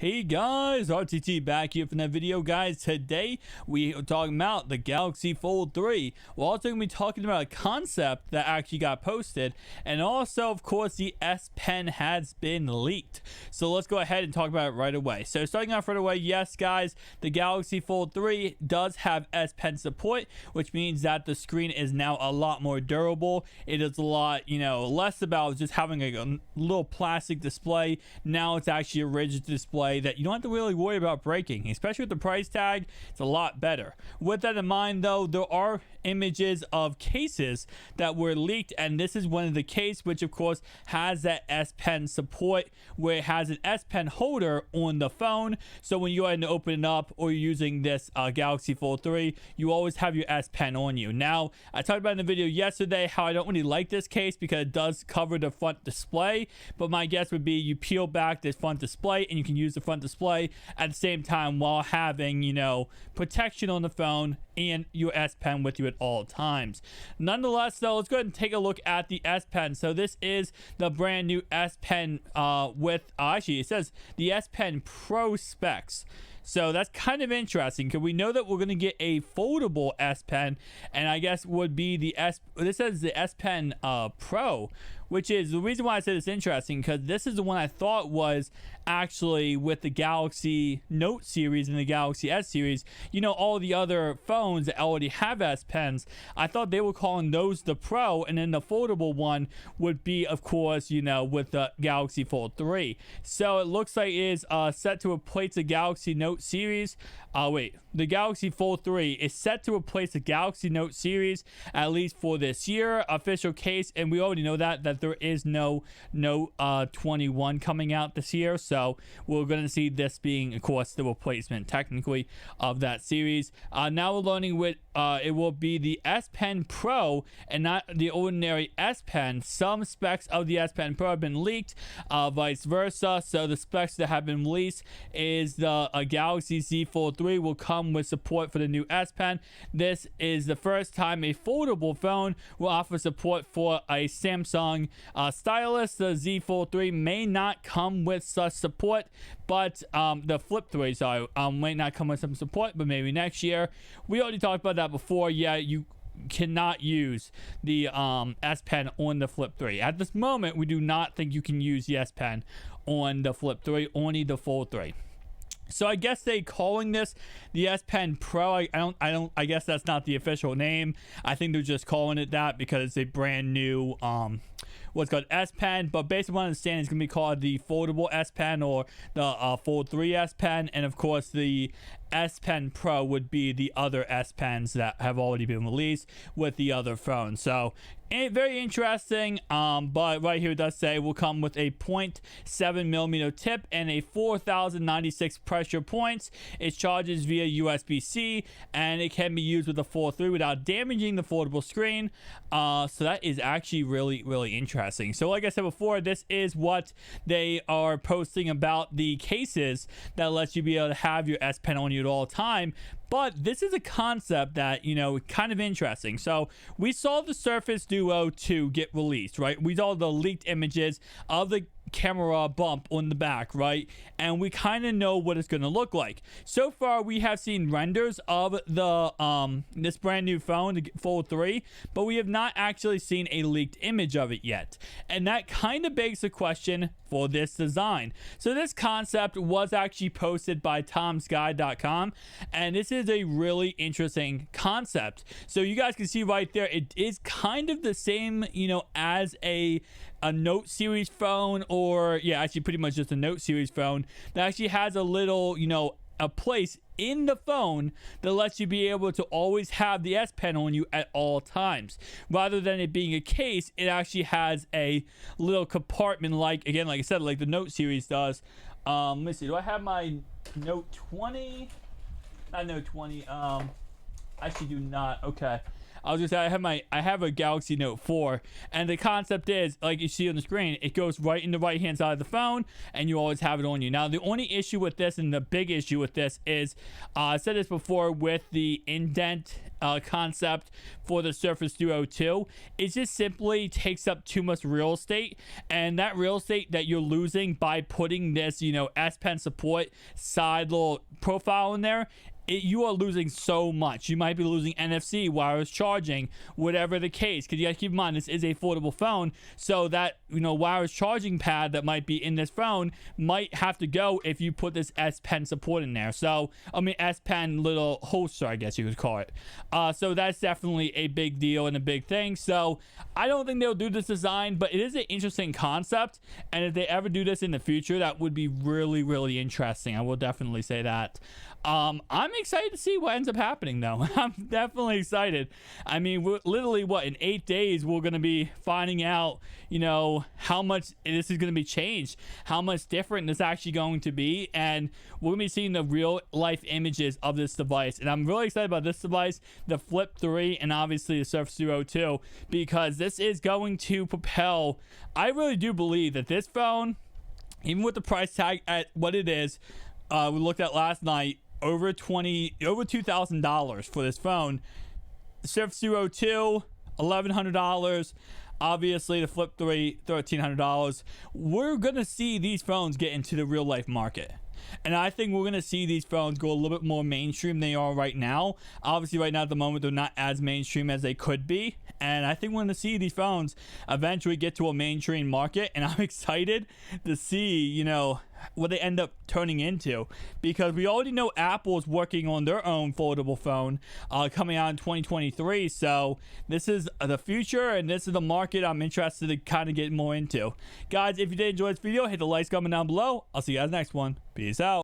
Hey guys, RTT back here from that video. Guys, today we are talking about the Galaxy Fold 3. We're also going to be talking about a concept that actually got posted, and also of course the S Pen has been leaked. So let's go ahead and talk about it right away. So starting off right away, yes guys, the Galaxy Fold 3 does have S Pen support, which means that the screen is now a lot more durable. It is a lot, less about just having a little plastic display. Now it's actually a rigid display that you don't have to really worry about breaking, especially with the price tag. It's a lot better. With that in mind though, there are images of cases that were leaked, and this is one of the case, which of course has that S Pen support, where it has an S Pen holder on the phone. So when you go ahead and open it up, or you're using this Galaxy Fold 3, you always have your S Pen on you. Now, I talked about in the video yesterday how I don't really like this case because it does cover the front display, but my guess would be you peel back this front display and you can use the front display at the same time while having, protection on the phone and your S Pen with you at all times. Nonetheless though, let's go ahead and take a look at the S Pen. So this is the brand new S Pen with actually it says the S Pen Pro specs. So that's kind of interesting because we know that we're going to get a foldable S Pen, and I guess would be this says the S Pen Pro, which is the reason why I said it's interesting, because this is the one I thought was actually with the Galaxy Note series and the Galaxy S series. All the other phones that already have S Pens, I thought they were calling those the Pro, and then the foldable one would be, of course, with the Galaxy Fold 3. So it looks like it is set to replace the Galaxy Note series. The Galaxy Fold 3 is set to replace the Galaxy Note series, at least for this year. Official case, and we already know that there is no Note 21 coming out this year, so we're going to see this being, of course, the replacement technically of that series. Now we're learning with it will be the S Pen Pro and not the ordinary S Pen. Some specs of the S Pen Pro have been leaked, vice versa. So the specs that have been released is the Galaxy Z Fold 3 will come with support for the new S Pen. This is the first time a foldable phone will offer support for a Samsung stylus. The Z Fold 3 may not come with such support, but the Flip 3 may not come with some support, but maybe next year. We already talked about that before. Yeah, you cannot use the S Pen on the Flip 3. At this moment, we do not think you can use the S Pen on the Flip 3, only the Fold 3. So I guess they calling this the S Pen Pro. I guess that's not the official name. I think they're just calling it that because it's a brand new what's called S Pen, but based on what I understand, it's going to be called the foldable S Pen or the Fold 3 S Pen, and of course the S Pen Pro would be the other S Pens that have already been released with the other phones. So very interesting, but right here it does say will come with a 0.7mm tip and a 4096 pressure points. It charges via USB-C, and it can be used with the Fold 3 without damaging the foldable screen. So that is actually really interesting. So like I said before, this is what they are posting about the cases that lets you be able to have your S Pen on you at all time. But this is a concept that, kind of interesting. So we saw the Surface Duo 2 get released, right? We saw the leaked images of the camera bump on the back, right? And we kind of know what it's going to look like. So far, we have seen renders of the this brand new phone, the Fold 3, but we have not actually seen a leaked image of it yet. And that kind of begs the question for this design. So this concept was actually posted by tomsky.com, and this is a really interesting concept. So you guys can see right there, it is kind of the same, as a Note series phone, or actually pretty much just a Note series phone that actually has a little, a place in the phone that lets you be able to always have the S Pen on you at all times. Rather than it being a case, it actually has a little compartment, like I said, like the Note series does. Let me see, do I have my Note 20? Not Note 20. I actually do not. Okay. I was gonna say I have a Galaxy Note 4, and the concept is, like you see on the screen, it goes right in the right hand side of the phone, and you always have it on you. Now the only issue with this, and the big issue with this, is I said this before with the indent concept for the Surface Duo 2, it just simply takes up too much real estate, and that real estate that you're losing by putting this, you know, S Pen support side little profile in there, you are losing so much. You might be losing NFC, wireless charging, whatever the case, because you got to keep in mind this is a foldable phone, so that, you know, wireless charging pad that might be in this phone might have to go if you put this S Pen support in there. So I mean, S Pen little holster, I guess you could call it. So that's definitely a big deal and a big thing. So I don't think they'll do this design, but it is an interesting concept, and if they ever do this in the future, that would be really, really interesting. I will definitely say that. I'm excited to see what ends up happening, though. I'm definitely excited. I mean, we're literally, in 8 days, we're going to be finding out, you know, how much this is going to be changed, how much different this is actually going to be, and we're going to be seeing the real life images of this device. And I'm really excited about this device, the Flip 3, and obviously the Surface Duo 2, because this is going to propel. I really do believe that this phone, even with the price tag at what it is, we looked at last night, over $2,000 for this phone. The Surface Duo 2, $1,100. Obviously, the Flip 3, $1,300. We're going to see these phones get into the real life market. And I think we're going to see these phones go a little bit more mainstream than they are right now. Obviously, right now at the moment, they're not as mainstream as they could be. And I think we're going to see these phones eventually get to a mainstream market. And I'm excited to see, you know, what they end up turning into, because we already know Apple's working on their own foldable phone coming out in 2023. So this is the future, and this is the market I'm interested to kind of get more into. Guys, if you did enjoy this video, hit the like, comment down below. I'll see you guys next one. Peace out.